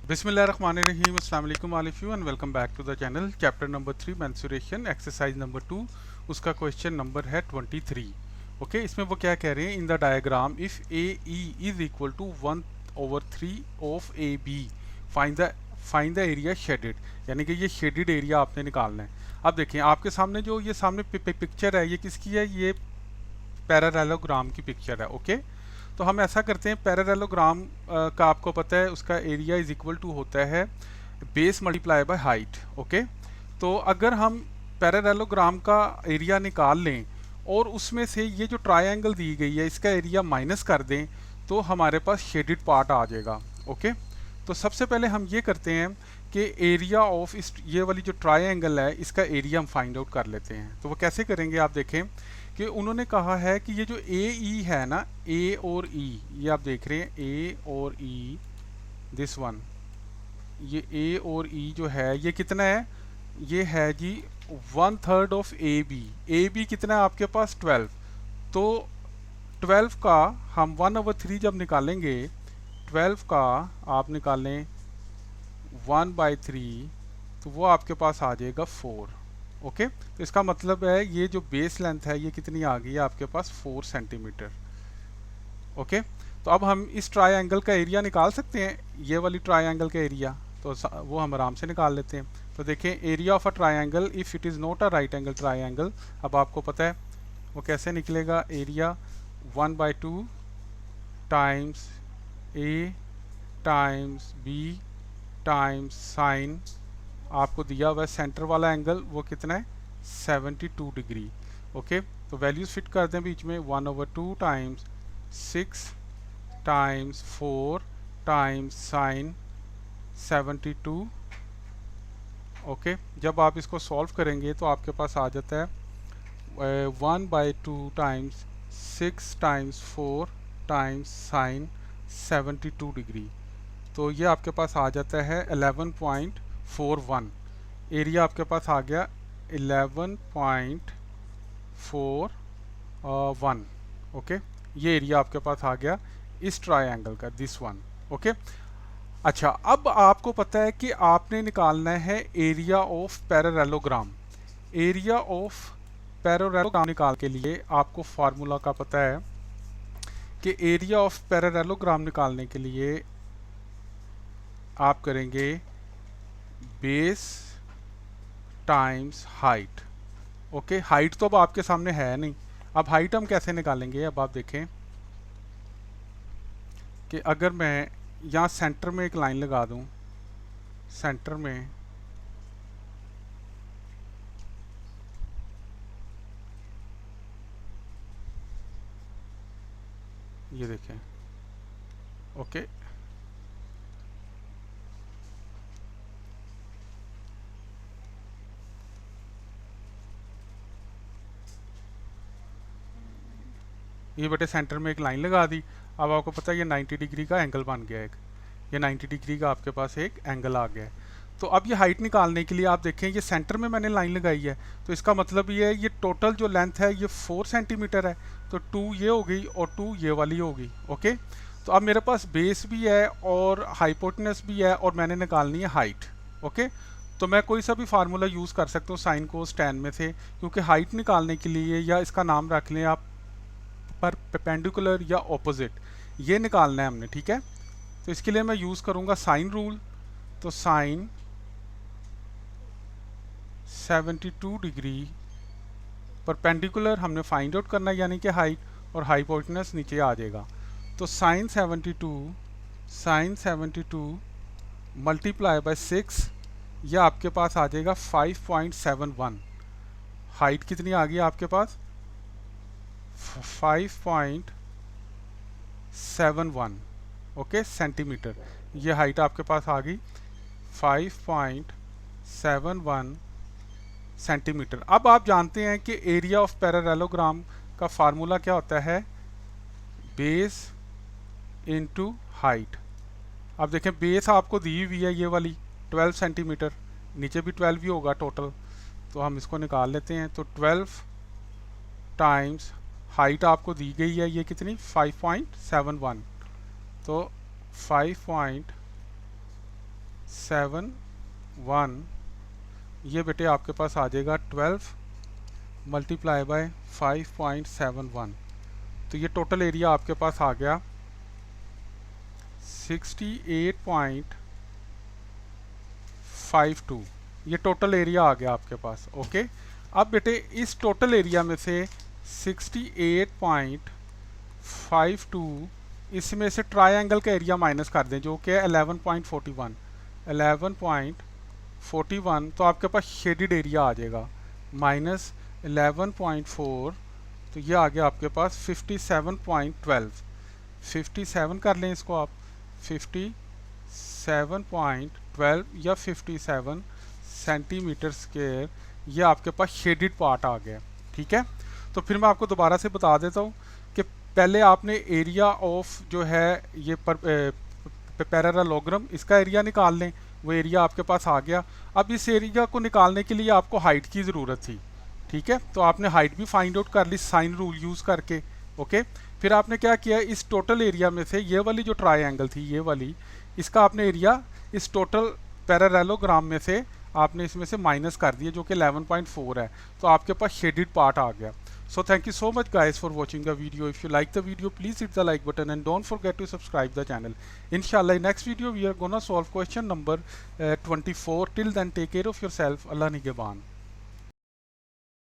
बिस्मिल्लाहिर्रहमानिर्रहीम अस्सलाम वालेकुम all of you and welcome back to the channel. Chapter number 3 mensuration exercise number 2, उसका question number है 23। Okay, इसमें वो क्या कह रहे हैं, in the diagram if A E is equal to 1/3 of A B find the area shaded, यानी कि ये शेडेड एरिया आपने निकालना है। अब देखें आपके सामने जो ये सामने पिक्चर है, ये किसकी है, ये पैरेललोग्राम की पिक्चर है। ओके, तो हम ऐसा करते हैं, पैरेललोग्राम का आपको पता है उसका एरिया इज इक्वल टू होता है base multiply by height. Okay, तो अगर हम पैरेललोग्राम का एरिया निकाल लें और उसमें से ये जो ट्रायंगल दी गई है इसका एरिया माइनस कर दें तो हमारे पास शेडेड पार्ट आ जाएगा। ओके, तो सबसे पहले हम ये करते हैं कि एरिया ऑफ इस ये वाली जो ट्रायंगल है इसका एरिया हम फाइंड आउट कर लेते हैं। तो वो कैसे करेंगे, आप देखें कि उन्होंने कहा है कि ये जो ए ई है ना, ए और ई, ये आप देख रहे हैं ए और ई, दिस वन, ये ए और ई जो है ये कितना है, ये है जी 1/3 of A B. A B कितना है आपके पास 12, तो 12 का हम 1/3 जब निकालेंगे, 12 का आप निकालें 1/3, तो वो आपके पास आ जाएगा 4। ओके, तो इसका मतलब है ये जो बेस लेंथ है ये कितनी आ गई है आपके पास 4 सेंटीमीटर। ओके, तो अब हम इस ट्रायंगल का एरिया निकाल सकते हैं, ये वाली ट्रायंगल का एरिया, तो वो हम आराम से निकाल लेते हैं। तो देखें, area of a triangle if it is not a right angle triangle, अब आपको पता है वो कैसे निकलेगा, एरिया 1/2 टाइम्स ए टाइम्स बी टाइम्स साइन, आपको दिया हुआ है सेंटर वाला एंगल वो कितना है 72 डिग्री। ओके, तो वैल्यूज फिट कर दें बीच में, 1/2 times 6 times 4 times sign 72। Okay, जब आप इसको सॉल्व करेंगे तो आपके पास आ जाता है 1/2 times 6 times 4 times sign 72 degree, तो ये आपके पास आ जाता है 11.41। एरिया आपके पास आ गया 11.41। ओके, ये एरिया आपके पास आ गया इस ट्रायंगल का, दिस वन। ओके, अच्छा, अब आपको पता है कि आपने निकालना है area of parallelogram. Area of parallelogram निकाल के लिए आपको फार्मूला का पता है कि एरिया ऑफ पैरेललोग्राम निकालने के लिए आप करेंगे base times height. Okay, height तो अब आपके सामने है नहीं, अब हाइट हम कैसे निकालेंगे, अब आप देखें कि अगर मैं यहाँ सेंटर में एक लाइन लगा दूँ, सेंटर में ये देखें। ओके, ये बेटे सेंटर में एक लाइन लगा दी, अब आपको पता है ये 90 डिग्री का एंगल बन गया, एक ये 90 डिग्री का आपके पास एक एंगल आ गया है। तो अब ये हाइट निकालने के लिए आप देखें, ये सेंटर में मैंने लाइन लगाई है, तो इसका मतलब ये है ये टोटल जो लेंथ है ये 4 सेंटीमीटर है, तो 2 ये हो गई और 2 ये वाली होगी। ओके, तो अब मेरे पास बेस भी है और हाइपोटेनस भी है और मैंने निकालनी है हाइट। ओके, तो मैं कोई सा भी फार्मूला यूज़ कर सकता हूँ साइन कोस टैन में से, क्योंकि हाइट निकालने के लिए, या इसका नाम रख लें आप परपेंडिकुलर या ऑपोजिट, ये निकालना है हमने। ठीक है, तो इसके लिए मैं यूज़ करूँगा साइन रूल। तो साइन 72 डिग्री परपेंडिकुलर हमने फाइंड आउट करना है, यानी कि हाइट, और हाइपोटेनस नीचे आ जाएगा। तो साइन 72 मल्टीप्लाई बाय 6, यह आपके पास आ जाएगा 5.71। हाइट कितनी आ गई आपके पास 5.71। ओके, सेंटीमीटर, ये हाइट आपके पास आ गई 5.71 सेंटीमीटर। अब आप जानते हैं कि एरिया ऑफ पैरेललोग्राम का फार्मूला क्या होता है, बेस इनटू हाइट। अब देखें बेस आपको दी हुई है ये वाली 12 सेंटीमीटर, नीचे भी 12 ही होगा टोटल, तो हम इसको निकाल लेते हैं। तो 12 टाइम्स हाइट आपको दी गई है ये कितनी 5.71, तो 5.71 5.71, ये बेटे आपके पास आ जाएगा 12 मल्टीप्लाई बाय 5.71, तो ये टोटल एरिया आपके पास आ गया 68.52, ये टोटल एरिया आ गया आपके पास। ओके, अब बेटे इस टोटल एरिया में से 68.52 इसमें से ट्रायंगल का एरिया माइनस कर दें जो कि है 11.41, 11.41, तो आपके पास शेडिड एरिया आ जाएगा माइनस 11.4, तो ये आ गया आपके पास 57.12, 57 कर लें इसको आप, 57.12 या 57 सेंटीमीटर स्क्वायर, ये आपके पास शेडिड पार्ट आ गया। ठीक है, तो फिर मैं आपको दोबारा से बता देता हूँ कि पहले आपने एरिया ऑफ जो है ये पैरेललोग्राम, इसका एरिया निकाल लें, वो एरिया आपके पास आ गया। अब इस एरिया को निकालने के लिए आपको हाइट की ज़रूरत थी। ठीक है, तो आपने हाइट भी फाइंड आउट कर ली साइन रूल यूज़ करके। ओके, फिर आपने क्या किया, इस टोटल एरिया में से ये वाली जो ट्रायंगल थी ये वाली, इसका आपने एरिया इस टोटल पैरेललोग्राम में से आपने इसमें से माइनस कर दिया जो कि 11.4 है, तो आपके पास शेडिड पार्ट आ गया। So thank you so much guys for watching the video. If you like the video, please hit the like button and don't forget to subscribe the channel. Inshallah, in next video we are gonna solve question number 24. Till then, take care of yourself. Allah Nigeban.